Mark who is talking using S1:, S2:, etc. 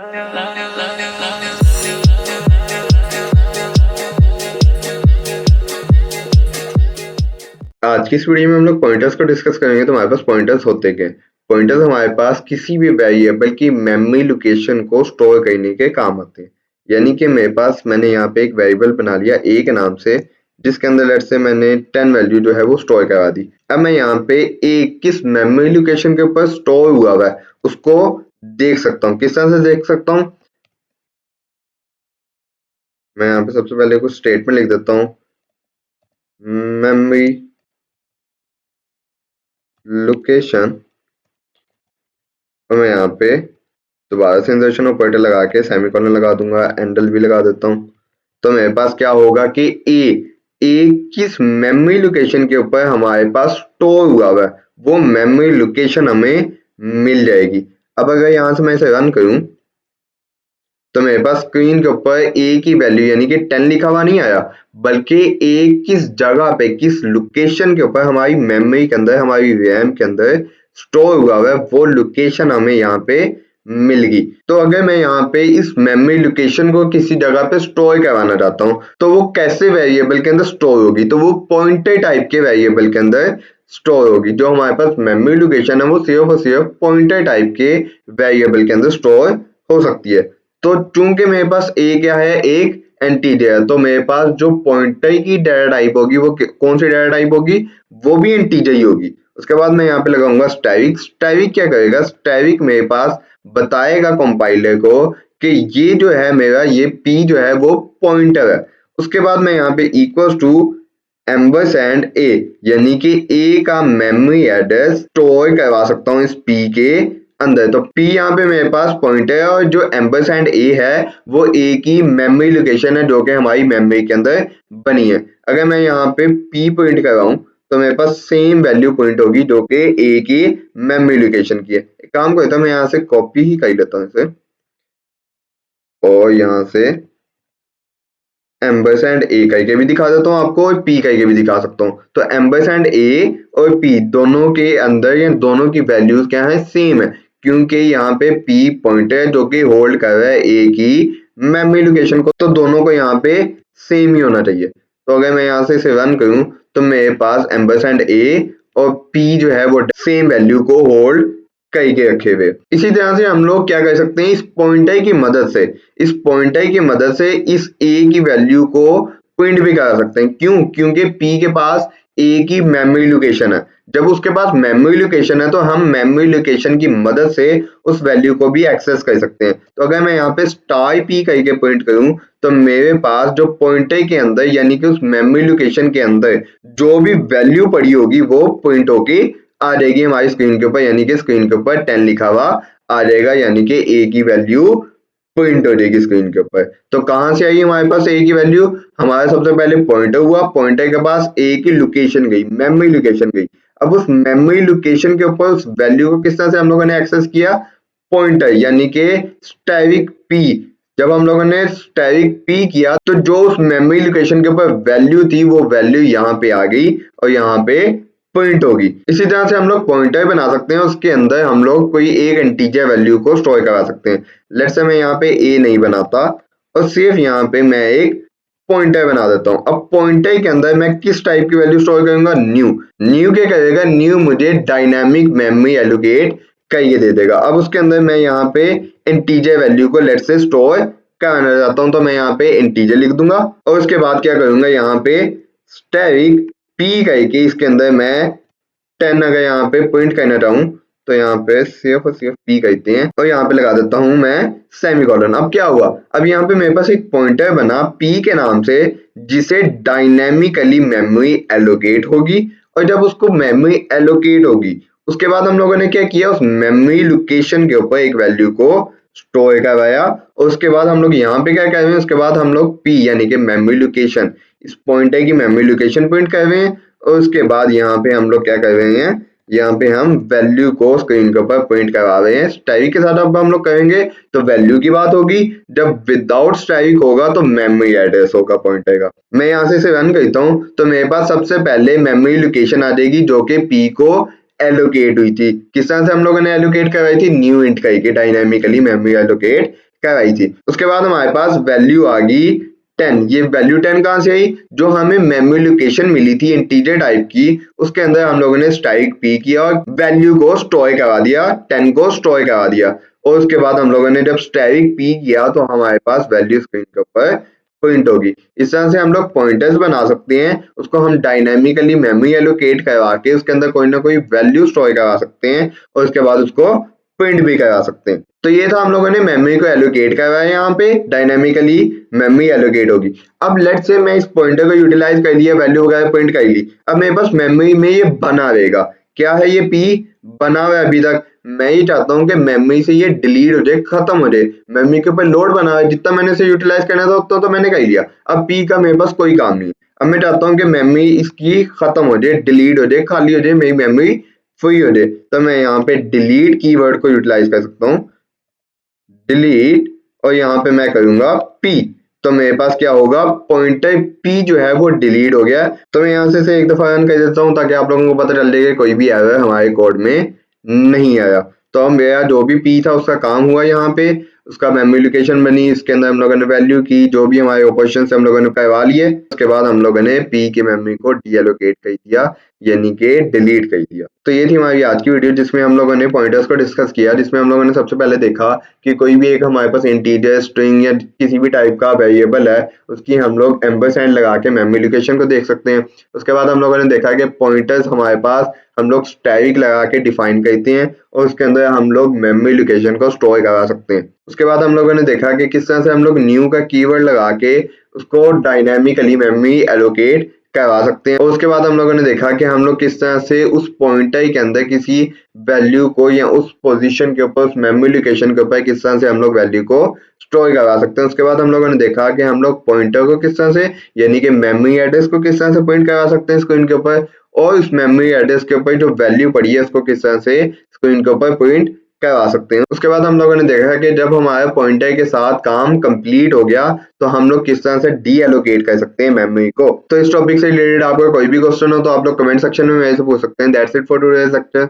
S1: आज की इस वीडियो में हम लोग पॉइंटर्स को डिस्कस करेंगे। तो हमारे पास पॉइंटर्स होते क्या? पॉइंटर्स हमारे पास किसी भी वेरिएबल की मेमोरी लोकेशन को स्टोर करने के काम आते हैं। यानी कि मैंने यहाँ पे एक वेरिएबल बना लिया ए के नाम से, जिसके अंदर लेट्स से मैंने 10 वैल्यू जो है वो स्टोर करा दी। अब मैं यहाँ पे ए किस मेमोरी लोकेशन के ऊपर स्टोर हुआ है उसको देख सकता हूँ। किस तरह से देख सकता हूँ? मैं यहाँ पे सबसे पहले कुछ स्टेटमेंट लिख देता हूँ, मेमोरी लोकेशन, और मैं यहाँ पे दोबारा से इंसर्शन ऑपरेटर लगा के सेमीकोलन लगा दूंगा, एंडल भी लगा देता हूँ। तो मेरे पास क्या होगा कि ए किस मेमोरी लोकेशन के ऊपर हमारे पास स्टोर हुआ है वो मेमोरी लोकेशन हमें मिल जाएगी। अब अगर यहाँ से मैं इसे रन करूं तो मेरे पास स्क्रीन के ऊपर ए की वैल्यू यानी कि 10 लिखा हुआ नहीं आया, बल्कि ए किस जगह पे किस लोकेशन के ऊपर हमारी मेमोरी के अंदर हमारी रैम के अंदर स्टोर हुआ है वो लोकेशन हमें यहाँ पे मिल गई। तो अगर मैं यहाँ पे इस मेमोरी लोकेशन को किसी जगह पे स्टोर करवाना चाहता हूँ तो वो कैसे वेरिएबल के अंदर स्टोर होगी? तो वो पॉइंटर टाइप के वेरिएबल के अंदर स्टोर होगी। जो हमारे पास मेमोरी लोकेशन है वो सिर्फ और सिर्फ पॉइंटर टाइप के वेरिएबल के अंदर स्टोर हो सकती है। तो चूंकि मेरे पास ए क्या है, एक इंटीजर है, तो मेरे पास जो पॉइंटर की डाटा टाइप होगी वो कौन सी डाटा टाइप होगी? वो भी इंटीजर ही होगी। उसके बाद मैं यहाँ पे लगाऊंगा स्टैटिक। स्टैटिक क्या करेगा? स्टैटिक मेरे पास बताएगा कंपाइलर को कि ये जो है मेरा ये पी जो है वो पॉइंटर है। उसके बाद मैं यहाँ पे इक्वल्स टू एम्बरसैंड ए यानी कि ए का मेमोरी एड्रेस स्टोर करवा सकता हूँ इस पी के अंदर। तो P यहाँ पे मेरे पास पॉइंटर है और जो एम्बरसैंड A है वो A की मेमोरी लोकेशन है जो कि हमारी मेमोरी के अंदर बनी है। अगर मैं यहाँ पे P पॉइंट कर रहा हूँ तो मेरे पास सेम वैल्यू पॉइंट होगी जो कि A की मेमोरी लोकेशन की है। एक काम करता हूँ, मैं यहाँ से कॉपी ही कर लेता हूँ इसे और यहाँ से एम्बरसैंड ए करके भी दिखा देता हूँ आपको और पी करके भी दिखा सकता हूँ। तो एम्बरसैंड ए और पी दोनों के अंदर या दोनों की वैल्यूज क्या है? सेम है, क्योंकि यहाँ पे पी पॉइंटर है जो कि होल्ड कर रहा है ए की मेमोरी लोकेशन को, तो दोनों को यहाँ पे सेम ही होना चाहिए। तो अगर मैं यहाँ से इसे रन करूँ तो मेरे पास एम्बरसैंड ए और पी जो है वो सेम वैल्यू को होल्ड कई के रखे हुए। इसी तरह से हम लोग क्या कर सकते हैं? इस पॉइंटर की मदद से इस ए की वैल्यू को प्रिंट भी करा सकते हैं। क्यों? क्योंकि पी के पास ए की मेमोरी लोकेशन है। जब उसके पास मेमोरी लोकेशन है तो हम मेमोरी लोकेशन की मदद से उस वैल्यू को भी एक्सेस कर सकते हैं। तो अगर मैं यहाँ पे स्टार पी करके प्रिंट करूं तो मेरे पास जो पॉइंटर के अंदर यानी कि उस मेमोरी लोकेशन के अंदर जो भी वैल्यू पड़ी होगी वो प्रिंट होगी आ जाएगी हमारी स्क्रीन के ऊपर, यानी कि स्क्रीन के ऊपर 10 लिखा हुआ आ जाएगा, यानी कि ए की वैल्यू प्रिंट हो जाएगी स्क्रीन के ऊपर। तो कहां से आई हमारे पास ए की वैल्यू? हमारा सबसे पहले पॉइंटर हुआ, पॉइंटर के पास ए की लोकेशन गई, मेमोरी लोकेशन गई। अब उस मेमोरी लोकेशन के ऊपर उस वैल्यू को किस तरह से हम लोगों ने एक्सेस किया? पॉइंटर यानी कि स्टैटिक पी। जब हम लोगों ने स्टैटिक पी किया तो जो उस मेमोरी लोकेशन के ऊपर वैल्यू थी वो वैल्यू यहाँ पे आ गई और यहाँ पे प्रिंट होगी। इसी तरह से हम लोग पॉइंटर बना सकते हैं, उसके अंदर हम लोग कोई एक इंटीजर वैल्यू को स्टोर करा सकते हैं। लेट्स से मैं यहाँ पे ए नहीं बनाता और सिर्फ यहाँ पे मैं एक पॉइंटर बना देता हूँ। अब पॉइंटर के अंदर मैं किस टाइप की वैल्यू स्टोर करूंगा? न्यू क्या करेगा? न्यू मुझे डायनामिक मेमोरी एलोकेट करके दे देगा। अब उसके अंदर मैं यहाँ पे इंटीजर वैल्यू को लेट्स से स्टोर कराना चाहता हूँ, तो मैं यहाँ पे इंटीजर लिख दूंगा और उसके बाद क्या करूंगा? यहाँ पे स्टैटिक पी करके इसके अंदर मैं 10 अगर यहाँ पे प्रिंट करना चाहूँ तो यहाँ पे सिर्फ और सिर्फ पी कहते हैं और यहाँ पे लगा देता हूँ मैं सेमीकोलन। अब क्या हुआ? अब यहाँ पे मेरे पास एक पॉइंटर बना पी के नाम से जिसे डायनेमिकली मेमोरी एलोकेट होगी, और जब उसको मेमोरी एलोकेट होगी उसके बाद हम लोगों ने क्या किया? उस मेमोरी लोकेशन के ऊपर एक वैल्यू को स्टोर करवाया और उसके बाद हम लोग यहाँ पे क्या कर रहे हैं? उसके बाद हम लोग पी यानी कि मेमोरी लोकेशन, इस पॉइंटर की मेमोरी लोकेशन प्रिंट कर रहे हैं और उसके बाद यहाँ पे हम लोग क्या कर रहे हैं? यहाँ पे हम वैल्यू को स्क्रीन के ऊपर प्रिंट करवा रहे हैं। स्टैटिक के साथ अब हम लोग करेंगे तो वैल्यू की बात होगी, जब विदाउट स्टैटिक होगा तो मेमोरी एड्रेस होगा पॉइंटर का। मैं यहाँ से इसे रन करता हूँ तो मेरे पास सबसे पहले मेमोरी लोकेशन आ जाएगी जो कि पी को एलोकेट हुई थी। किस तरह से हम लोगों ने एलोकेट करवाई थी? न्यू इंट करके डायनामिकली मेमोरी एलोकेट करवाई थी। उसके बाद हमारे पास वैल्यू आ गई 10। ये वैल्यू 10 कहाँ से आई? जो हमें मेमोरी लोकेशन मिली थी इंटीजर टाइप की, उसके अंदर हम लोगों ने स्टैटिक पी किया और वैल्यू को स्टोर करा दिया, 10 को स्टोर करा दिया। और उसके बाद हम लोगों ने जब स्टैटिक पी किया तो हमारे पास वैल्यू स्क्रीन के ऊपर प्रिंट होगी। इस तरह से हम लोग पॉइंटर्स बना सकते हैं, उसको हम डायनामिकली मेमोरी एलोकेट करवा के उसके अंदर कोई ना कोई वैल्यू स्टोर करा सकते हैं और उसके बाद उसको प्रिंट भी करा सकते हैं। तो ये था हम लोगों ने मेमोरी को एलोकेट करवाया, यहाँ पे डायनामिकली मेमोरी एलोकेट होगी। अब लेट्स से मैं इस पॉइंटर को यूटिलाइज कर लिया, वैल्यू वगैरह प्रिंट कर ली, अब मेरे पास मेमोरी में ये बना रहेगा। क्या है ये पी? बना हुआ है अभी तक। मैं ये चाहता हूँ कि मेमोरी से ये डिलीट हो जाए, खत्म हो जाए। मेमोरी के ऊपर लोड बना है, जितना मैंने इसे यूटिलाइज करना था उतना तो मैंने कर लिया, अब पी का मेरे पास कोई काम नहीं। अब मैं चाहता हूँ कि मेमोरी इसकी खत्म हो जाए, डिलीट हो जाए, खाली हो जाए, मेरी मेमोरी फ्री हो जाए। तो मैं यहाँ पे डिलीट कीवर्ड को यूटिलाइज कर सकता हूँ, डिलीट, और यहाँ पे मैं करूंगा पी। तो मेरे पास क्या होगा? पॉइंटर पी जो है वो डिलीट हो गया। तो मैं यहाँ से एक दफा रन कर देता हूँ ताकि आप लोगों को पता चल जाए कि कोई भी एरर हमारे कोड में नहीं आया। तो अब मेरा जो भी पी था उसका काम हुआ, यहाँ पे उसका मेमोरी लोकेशन बनी, इसके अंदर हम लोगों ने वैल्यू की, जो भी हमारे ऑपरेशन से हम लोगों ने करवा लिए। उसके बाद हम लोगों ने पी की मेमोरी को डीएलोकेट कर दिया, यानी कि डिलीट कर दिया। तो ये थी हमारी आज की वीडियो जिसमें हम लोगों ने पॉइंटर्स को डिस्कस किया, जिसमें हम लोगों ने सबसे पहले देखा कि कोई भी एक हमारे पास इंटीजर, स्ट्रिंग या किसी भी टाइप का वेरिएबल है, उसकी हम लोग एम्परसैंड लगा के मेमोरी लोकेशन को देख सकते हैं। उसके बाद हम लोगों ने देखा कि पॉइंटर्स हमारे पास हम लोग स्टैटिक लगा के डिफाइन करते हैं और उसके अंदर हम लोग मेमोरी लोकेशन को स्टोर करा सकते हैं। उसके बाद हम लोगों ने देखा कि किस तरह से हम लोग न्यू का कीवर्ड लगा के उसको डायनामिकली मेमोरी एलोकेट करवा सकते हैं। और उसके बाद हम लोगों ने देखा कि हम लोग किस तरह से उस पॉइंटर के अंदर किसी वैल्यू को या उस पोजीशन के ऊपर, उस मेमोरी लोकेशन के ऊपर किस तरह से हम लोग वैल्यू को स्टोर करवा सकते हैं। उसके बाद हम लोगों ने देखा कि हम लोग पॉइंटर को किस तरह से, यानी कि मेमोरी एड्रेस को किस तरह से पॉइंट करवा सकते हैं स्क्रीन के ऊपर, और उस मेमोरी एड्रेस के ऊपर जो वैल्यू पड़ी है उसको किस तरह से स्क्रीन के ऊपर प्रिंट करवा सकते हैं। उसके बाद हम लोगों ने देखा कि जब हमारे पॉइंटर के साथ काम कंप्लीट हो गया तो हम लोग किस तरह से डी एलोकेट कर सकते हैं मेमोरी को। तो इस टॉपिक से रिलेटेड आपका कोई भी क्वेश्चन हो तो आप लोग कमेंट सेक्शन में मेरे से पूछ सकते हैं। That's it for today's lecture.